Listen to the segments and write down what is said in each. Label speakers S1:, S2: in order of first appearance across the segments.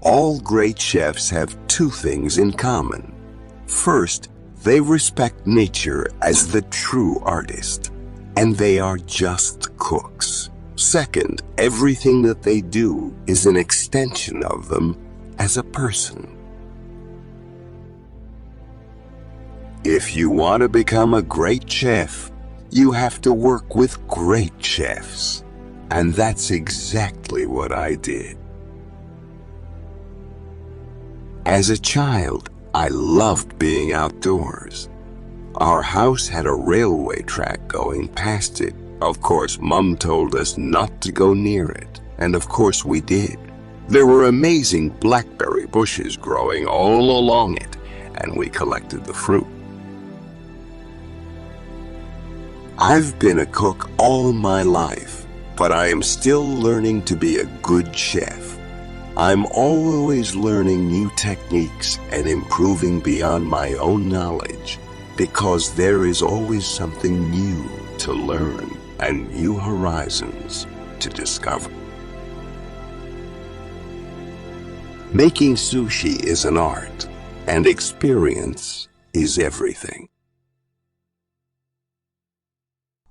S1: All great chefs have two things in common. First, they respect nature as the true artist, and they are just cooks. Second, everything that they do is an extension of them as a person. If you want to become a great chef, you have to work with great chefs. And that's exactly what I did. As a child, I loved being outdoors. Our house had a railway track going past it. Of course, Mom told us not to go near it, and of course we did. There were amazing blackberry bushes growing all along it, and we collected the fruit. I've been a cook all my life, but I am still learning to be a good chef. I'm always learning new techniques and improving beyond my own knowledge, because there is always something new to learn and new horizons to discover. Making sushi is an art, and experience is everything.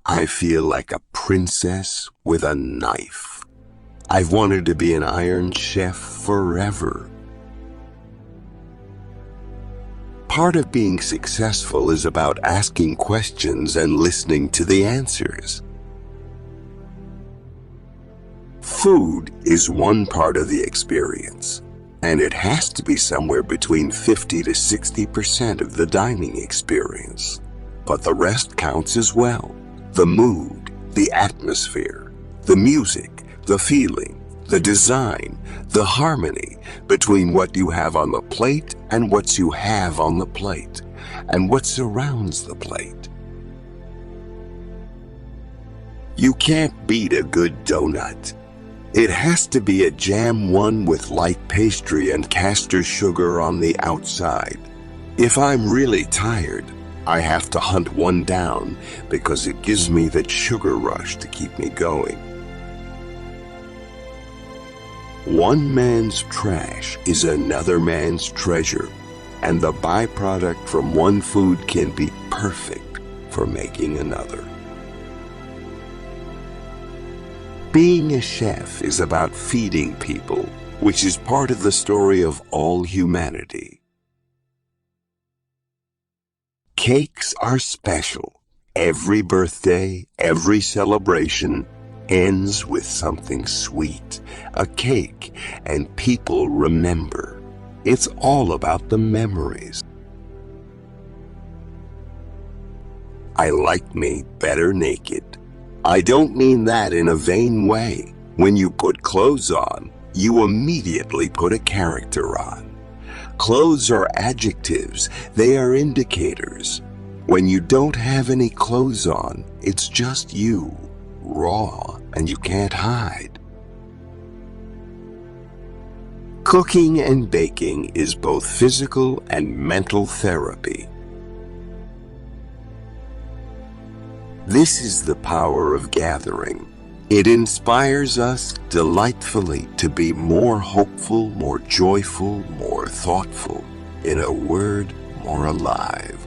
S1: I feel like a princess with a knife. I've wanted to be an Iron Chef forever. Part of being successful is about asking questions and listening to the answers. Food is one part of the experience, and it has to be somewhere between 50 to 60% of the dining experience. But the rest counts as well. The mood, the atmosphere, the music, the feeling, the design, the harmony between what you have on the plate and what you have on the plate, and what surrounds the plate. You can't beat a good donut. It has to be a jam one with light pastry and caster sugar on the outside. If I'm really tired, I have to hunt one down because it gives me that sugar rush to keep me going. One man's trash is another man's treasure, and the byproduct from one food can be perfect for making another. Being a chef is about feeding people, which is part of the story of all humanity. Cakes are special. Every birthday, every celebration ends with something sweet, a cake, and people remember. It's all about the memories. I like me better naked. I don't mean that in a vain way. When you put clothes on, you immediately put a character on. Clothes are adjectives, they are indicators. When you don't have any clothes on, it's just you, raw, and you can't hide. Cooking and baking is both physical and mental therapy. This is the power of gathering. It inspires us delightfully to be more hopeful, more joyful, more thoughtful. In a word, more alive.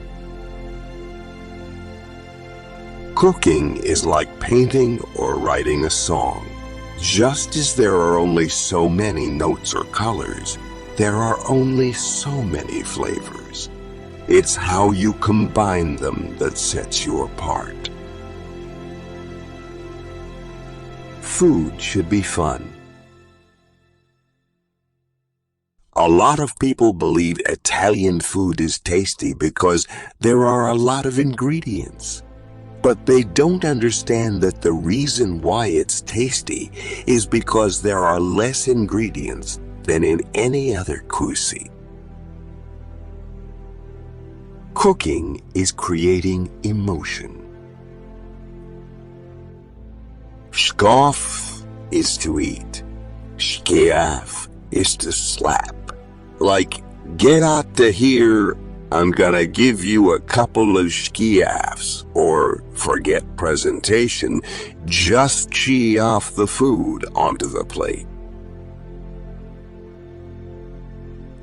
S1: Cooking is like painting or writing a song. Just as there are only so many notes or colors, there are only so many flavors. It's how you combine them that sets you apart. Food should be fun. A lot of people believe Italian food is tasty because there are a lot of ingredients. But they don't understand that the reason why it's tasty is because there are less ingredients than in any other cuisine. Cooking is creating emotion. Scoff is to eat. Schiaff is to slap. Like, get out to here, I'm gonna give you a couple of schiaffs, or forget presentation, just off the food onto the plate.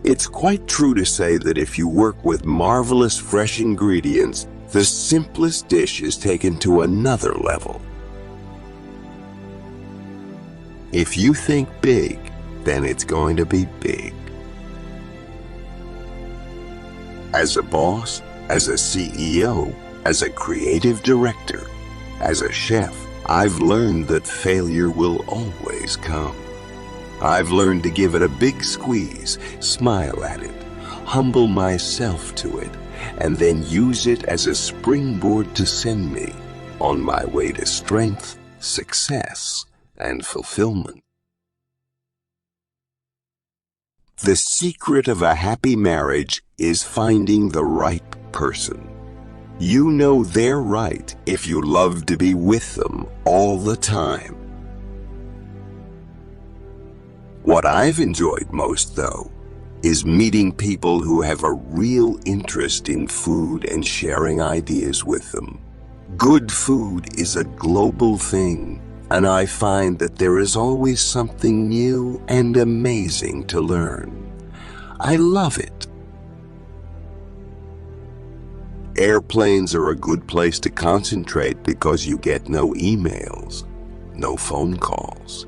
S1: It's quite true to say that if you work with marvelous fresh ingredients, the simplest dish is taken to another level. If you think big, then it's going to be big. As a boss, as a CEO, as a creative director, as a chef, I've learned that failure will always come. I've learned to give it a big squeeze, smile at it, humble myself to it, and then use it as a springboard to send me on my way to strength, success, and fulfillment. The secret of a happy marriage is finding the right person. You know they're right if you love to be with them all the time. What I've enjoyed most, though, is meeting people who have a real interest in food and sharing ideas with them. Good food is a global thing, and I find that there is always something new and amazing to learn. I love it. Airplanes are a good place to concentrate because you get no emails, no phone calls.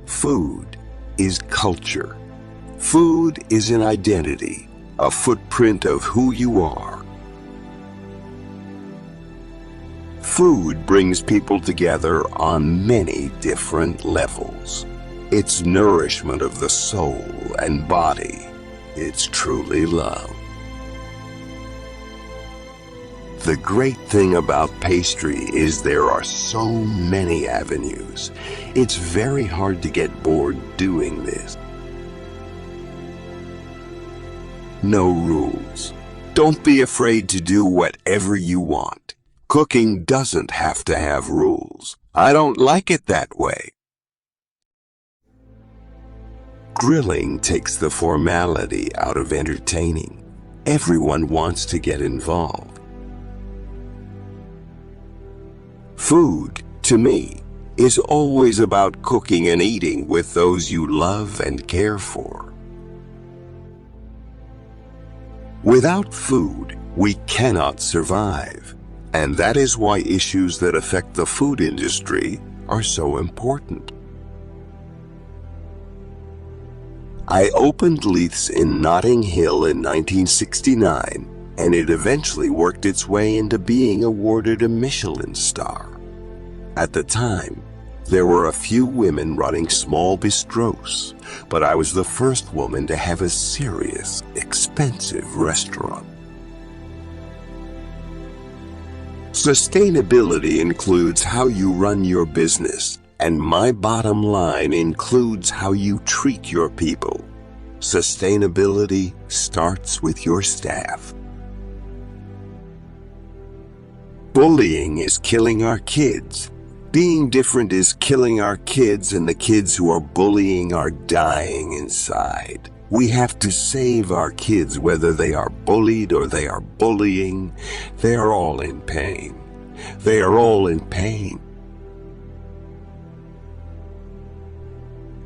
S1: Food is culture. Food is an identity, a footprint of who you are. Food brings people together on many different levels. It's nourishment of the soul and body. It's truly love. The great thing about pastry is there are so many avenues. It's very hard to get bored doing this. No rules. Don't be afraid to do whatever you want. Cooking doesn't have to have rules. I don't like it that way. Grilling takes the formality out of entertaining. Everyone wants to get involved. Food, to me, is always about cooking and eating with those you love and care for. Without food, we cannot survive, and that is why issues that affect the food industry are so important. I opened Leith's in Notting Hill in 1969, and it eventually worked its way into being awarded a Michelin star. At the time, there were a few women running small bistros, but I was the first woman to have a serious, expensive restaurant. Sustainability includes how you run your business, and my bottom line includes how you treat your people. Sustainability starts with your staff. Bullying is killing our kids. Being different is killing our kids, and the kids who are bullying are dying inside. We have to save our kids, whether they are bullied or they are bullying. They are all in pain. They are all in pain.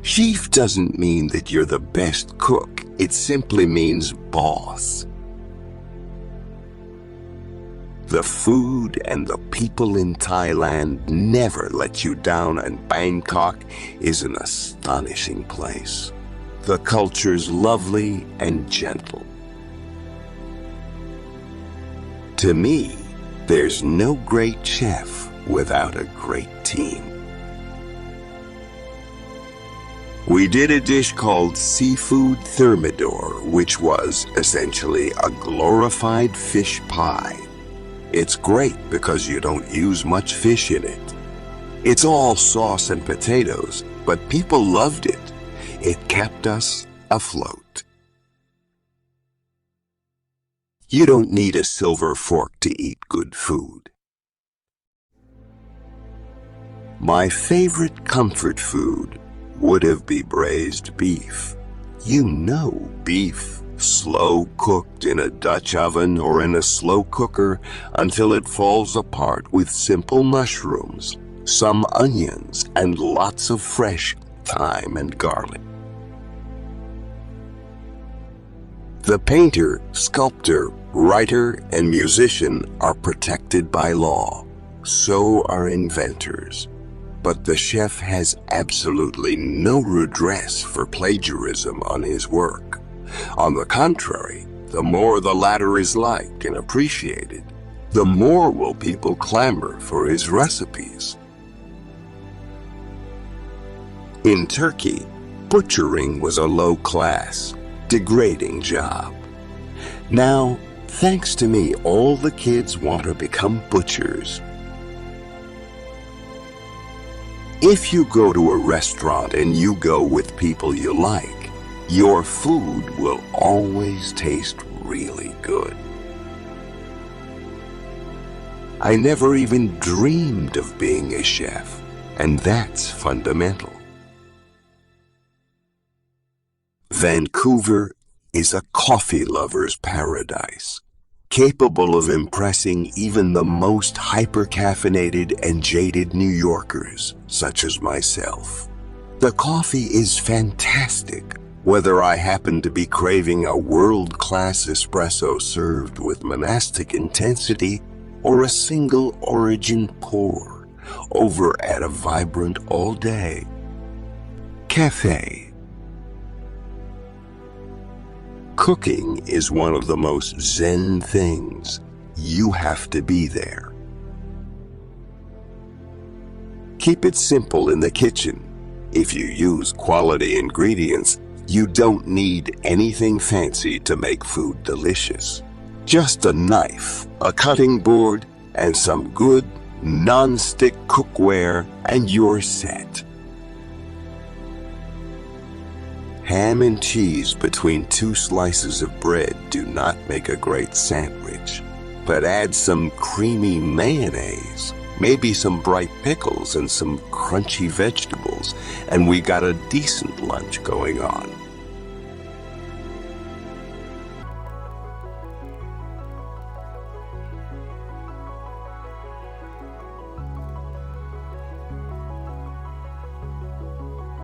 S1: Chef doesn't mean that you're the best cook. It simply means boss. The food and the people in Thailand never let you down, and Bangkok is an astonishing place. The culture's lovely and gentle. To me, there's no great chef without a great team. We did a dish called seafood thermidor, which was essentially a glorified fish pie. It's great because you don't use much fish in it. It's all sauce and potatoes, but people loved it. It kept us afloat. You don't need a silver fork to eat good food. My favorite comfort food would have been braised beef. You know beef, slow cooked in a Dutch oven or in a slow cooker until it falls apart with simple mushrooms, some onions, and lots of fresh thyme and garlic. The painter, sculptor, writer, and musician are protected by law. So are inventors. But the chef has absolutely no redress for plagiarism on his work. On the contrary, the more the latter is liked and appreciated, the more will people clamor for his recipes. In Turkey, butchering was a low-class, degrading job. Now, thanks to me, all the kids want to become butchers. If you go to a restaurant and you go with people you like, your food will always taste really good. I never even dreamed of being a chef, and that's fundamental. Vancouver is a coffee lover's paradise, capable of impressing even the most hyper-caffeinated and jaded New Yorkers, such as myself. The coffee is fantastic, whether I happen to be craving a world-class espresso served with monastic intensity or a single origin pour over at a vibrant all-day cafe. Cooking is one of the most zen things. You have to be there. Keep it simple in the kitchen. If you use quality ingredients, you don't need anything fancy to make food delicious. Just a knife, a cutting board, and some good non-stick cookware, and you're set. Ham and cheese between two slices of bread do not make a great sandwich, but add some creamy mayonnaise, maybe some bright pickles and some crunchy vegetables, and we got a decent lunch going on.